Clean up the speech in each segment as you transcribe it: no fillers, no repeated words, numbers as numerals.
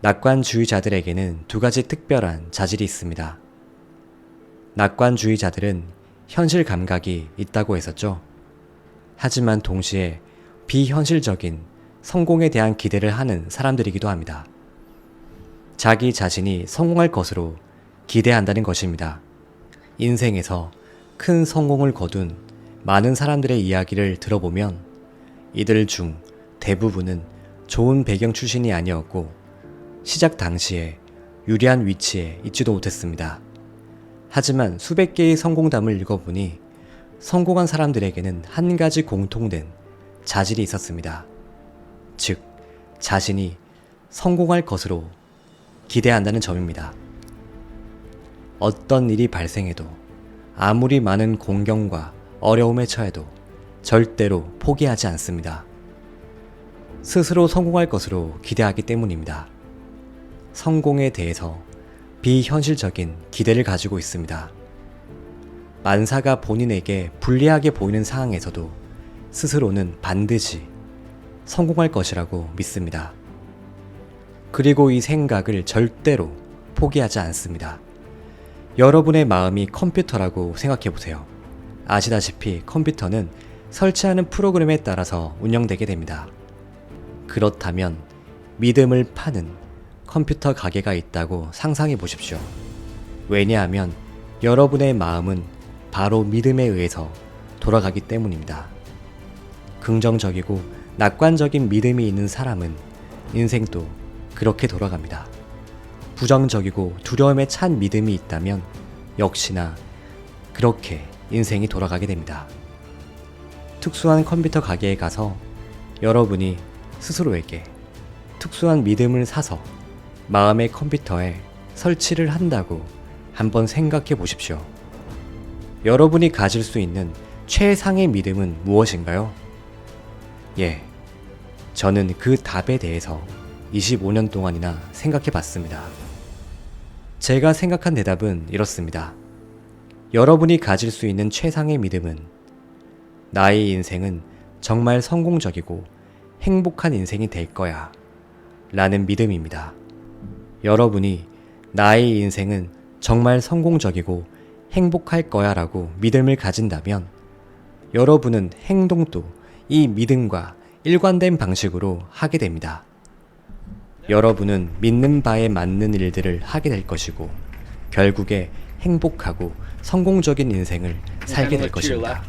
낙관주의자들에게는 두 가지 특별한 자질이 있습니다. 낙관주의자들은 현실 감각이 있다고 했었죠. 하지만 동시에 비현실적인 성공에 대한 기대를 하는 사람들이기도 합니다. 자기 자신이 성공할 것으로 기대한다는 것입니다. 인생에서 큰 성공을 거둔 많은 사람들의 이야기를 들어보면 이들 중 대부분은 좋은 배경 출신이 아니었고 시작 당시에 유리한 위치에 있지도 못했습니다. 하지만 수백 개의 성공담을 읽어보니 성공한 사람들에게는 한 가지 공통된 자질이 있었습니다. 즉, 자신이 성공할 것으로 기대한다는 점입니다. 어떤 일이 발생해도 아무리 많은 공경과 어려움에 처해도 절대로 포기하지 않습니다. 스스로 성공할 것으로 기대하기 때문입니다. 성공에 대해서 비현실적인 기대를 가지고 있습니다. 만사가 본인에게 불리하게 보이는 상황에서도 스스로는 반드시 성공할 것이라고 믿습니다. 그리고 이 생각을 절대로 포기하지 않습니다. 여러분의 마음이 컴퓨터라고 생각해 보세요. 아시다시피 컴퓨터는 설치하는 프로그램에 따라서 운영되게 됩니다. 그렇다면 믿음을 파는 컴퓨터 가게가 있다고 상상해 보십시오. 왜냐하면 여러분의 마음은 바로 믿음에 의해서 돌아가기 때문입니다. 긍정적이고 낙관적인 믿음이 있는 사람은 인생도 그렇게 돌아갑니다. 부정적이고 두려움에 찬 믿음이 있다면 역시나 그렇게 인생이 돌아가게 됩니다. 특수한 컴퓨터 가게에 가서 여러분이 스스로에게 특수한 믿음을 사서 마음의 컴퓨터에 설치를 한다고 한번 생각해 보십시오. 여러분이 가질 수 있는 최상의 믿음은 무엇인가요? 저는 그 답에 대해서 25년 동안이나 생각해 봤습니다. 제가 생각한 대답은 이렇습니다. 여러분이 가질 수 있는 최상의 믿음은 나의 인생은 정말 성공적이고 행복한 인생이 될 거야 라는 믿음입니다. 여러분이 나의 인생은 정말 성공적이고 행복할 거야 라고 믿음을 가진다면 여러분은 행동도 이 믿음과 일관된 방식으로 하게 됩니다. 여러분은 믿는 바에 맞는 일들을 하게 될 것이고 결국에 행복하고 성공적인 인생을 살게 될 것입니다.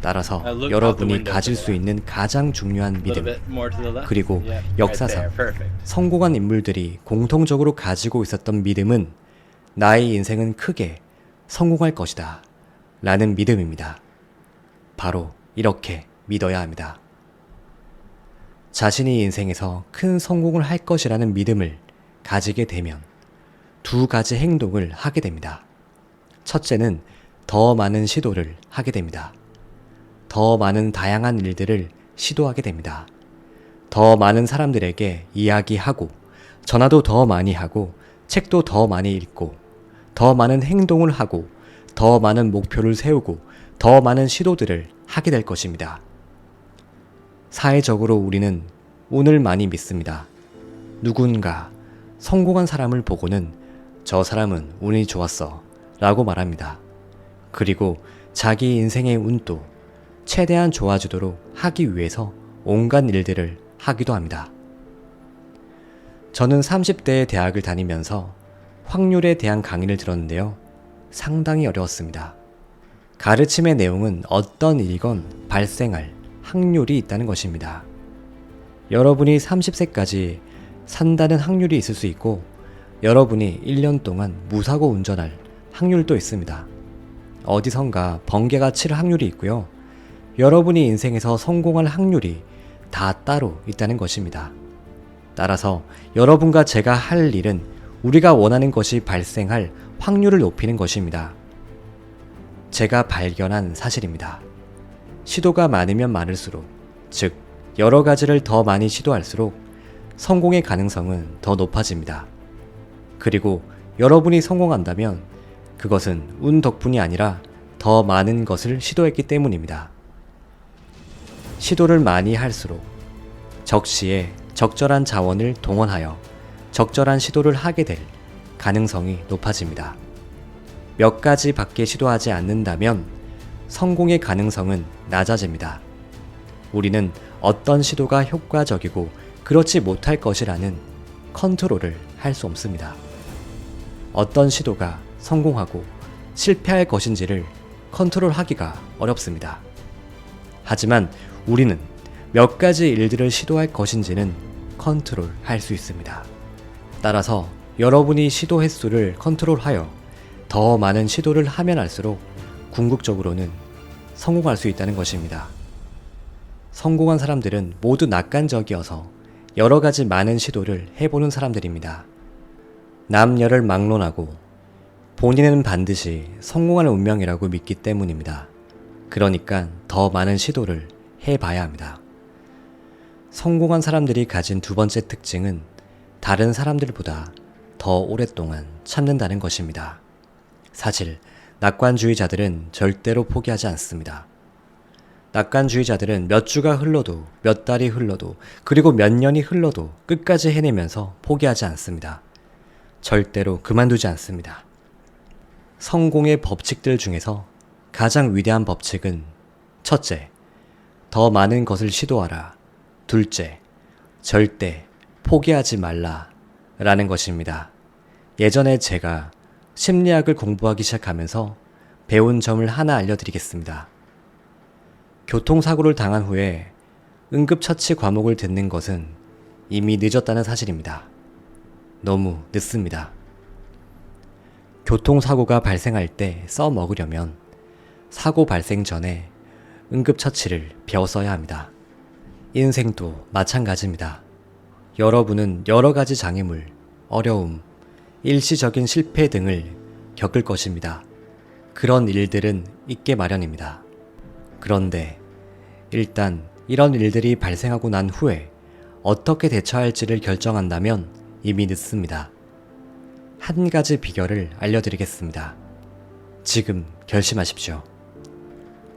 따라서 여러분이 가질 수 있는 가장 중요한 믿음, 그리고 역사상 성공한 인물들이 공통적으로 가지고 있었던 믿음은 나의 인생은 크게 성공할 것이다 라는 믿음입니다. 바로 이렇게 믿어야 합니다. 자신이 인생에서 큰 성공을 할 것이라는 믿음을 가지게 되면 두 가지 행동을 하게 됩니다. 첫째는 더 많은 시도를 하게 됩니다. 더 많은 다양한 일들을 시도하게 됩니다. 더 많은 사람들에게 이야기하고 전화도 더 많이 하고 책도 더 많이 읽고 더 많은 행동을 하고 더 많은 목표를 세우고 더 많은 시도들을 하게 될 것입니다. 사회적으로 우리는 운을 많이 믿습니다. 누군가 성공한 사람을 보고는 저 사람은 운이 좋았어 라고 말합니다. 그리고 자기 인생의 운도 최대한 좋아지도록 하기 위해서 온갖 일들을 하기도 합니다. 저는 30대에 대학을 다니면서 확률에 대한 강의를 들었는데요. 상당히 어려웠습니다. 가르침의 내용은 어떤 일이건 발생할 확률이 있다는 것입니다. 여러분이 30세까지 산다는 확률이 있을 수 있고 여러분이 1년 동안 무사고 운전할 확률도 있습니다. 어디선가 번개가 칠 확률이 있고요. 여러분이 인생에서 성공할 확률이 다 따로 있다는 것입니다. 따라서 여러분과 제가 할 일은 우리가 원하는 것이 발생할 확률을 높이는 것입니다. 제가 발견한 사실입니다. 시도가 많으면 많을수록, 즉 여러 가지를 더 많이 시도할수록 성공의 가능성은 더 높아집니다. 그리고 여러분이 성공한다면 그것은 운 덕분이 아니라 더 많은 것을 시도했기 때문입니다. 시도를 많이 할수록 적시에 적절한 자원을 동원하여 적절한 시도를 하게 될 가능성이 높아집니다. 몇 가지 밖에 시도하지 않는다면 성공의 가능성은 낮아집니다. 우리는 어떤 시도가 효과적이고 그렇지 못할 것이라는 컨트롤을 할 수 없습니다. 어떤 시도가 성공하고 실패할 것인지를 컨트롤하기가 어렵습니다. 하지만 우리는 몇 가지 일들을 시도할 것인지는 컨트롤할 수 있습니다. 따라서 여러분이 시도 횟수를 컨트롤하여 더 많은 시도를 하면 할수록 궁극적으로는 성공할 수 있다는 것입니다. 성공한 사람들은 모두 낙관적이어서 여러 가지 많은 시도를 해보는 사람들입니다. 남녀를 막론하고 본인은 반드시 성공하는 운명이라고 믿기 때문입니다. 그러니까 더 많은 시도를 해봐야 합니다. 성공한 사람들이 가진 두 번째 특징은 다른 사람들보다 더 오랫동안 참는다는 것입니다. 사실 낙관주의자들은 절대로 포기하지 않습니다. 낙관주의자들은 몇 주가 흘러도 몇 달이 흘러도 그리고 몇 년이 흘러도 끝까지 해내면서 포기하지 않습니다. 절대로 그만두지 않습니다. 성공의 법칙들 중에서 가장 위대한 법칙은 첫째, 더 많은 것을 시도하라. 둘째, 절대 포기하지 말라 라는 것입니다. 예전에 제가 심리학을 공부하기 시작하면서 배운 점을 하나 알려드리겠습니다. 교통사고를 당한 후에 응급처치 과목을 듣는 것은 이미 늦었다는 사실입니다. 너무 늦습니다. 교통사고가 발생할 때 써먹으려면 사고 발생 전에 응급처치를 배웠어야 합니다. 인생도 마찬가지입니다. 여러분은 여러 가지 장애물, 어려움, 일시적인 실패 등을 겪을 것입니다. 그런 일들은 있게 마련입니다. 그런데 일단 이런 일들이 발생하고 난 후에 어떻게 대처할지를 결정한다면 이미 늦습니다. 한 가지 비결을 알려드리겠습니다. 지금 결심하십시오.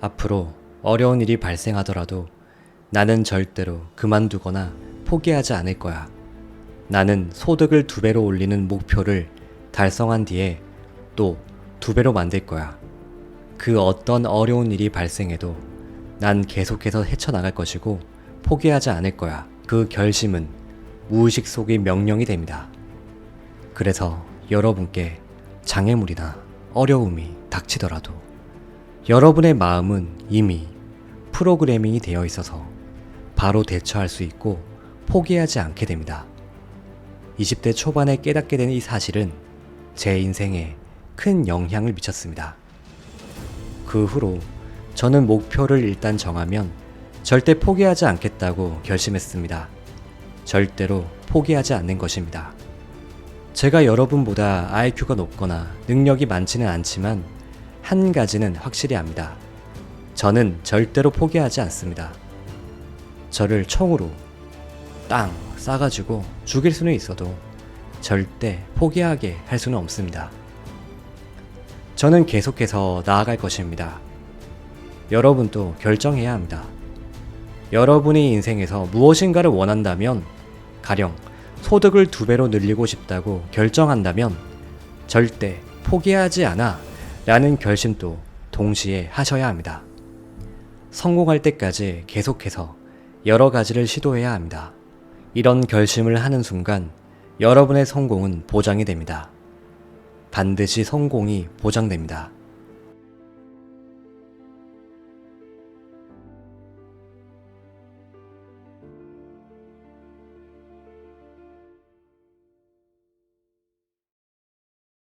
앞으로 어려운 일이 발생하더라도 나는 절대로 그만두거나 포기하지 않을 거야. 나는 소득을 2배로 올리는 목표를 달성한 뒤에 또 2배로 만들 거야. 그 어떤 어려운 일이 발생해도 난 계속해서 헤쳐나갈 것이고 포기하지 않을 거야. 그 결심은 무의식 속의 명령이 됩니다. 그래서 여러분께 장애물이나 어려움이 닥치더라도 여러분의 마음은 이미 프로그래밍이 되어 있어서 바로 대처할 수 있고 포기하지 않게 됩니다. 20대 초반에 깨닫게 된 이 사실은 제 인생에 큰 영향을 미쳤습니다. 그 후로 저는 목표를 일단 정하면 절대 포기하지 않겠다고 결심했습니다. 절대로 포기하지 않는 것입니다. 제가 여러분보다 IQ가 높거나 능력이 많지는 않지만 한 가지는 확실히 압니다. 저는 절대로 포기하지 않습니다. 저를 총으로 땅 싸가지고 죽일 수는 있어도 절대 포기하게 할 수는 없습니다. 저는 계속해서 나아갈 것입니다. 여러분도 결정해야 합니다. 여러분이 인생에서 무엇인가를 원한다면, 가령 소득을 2배로 늘리고 싶다고 결정한다면 절대 포기하지 않아 라는 결심도 동시에 하셔야 합니다. 성공할 때까지 계속해서 여러 가지를 시도해야 합니다. 이런 결심을 하는 순간 여러분의 성공은 보장이 됩니다. 반드시 성공이 보장됩니다.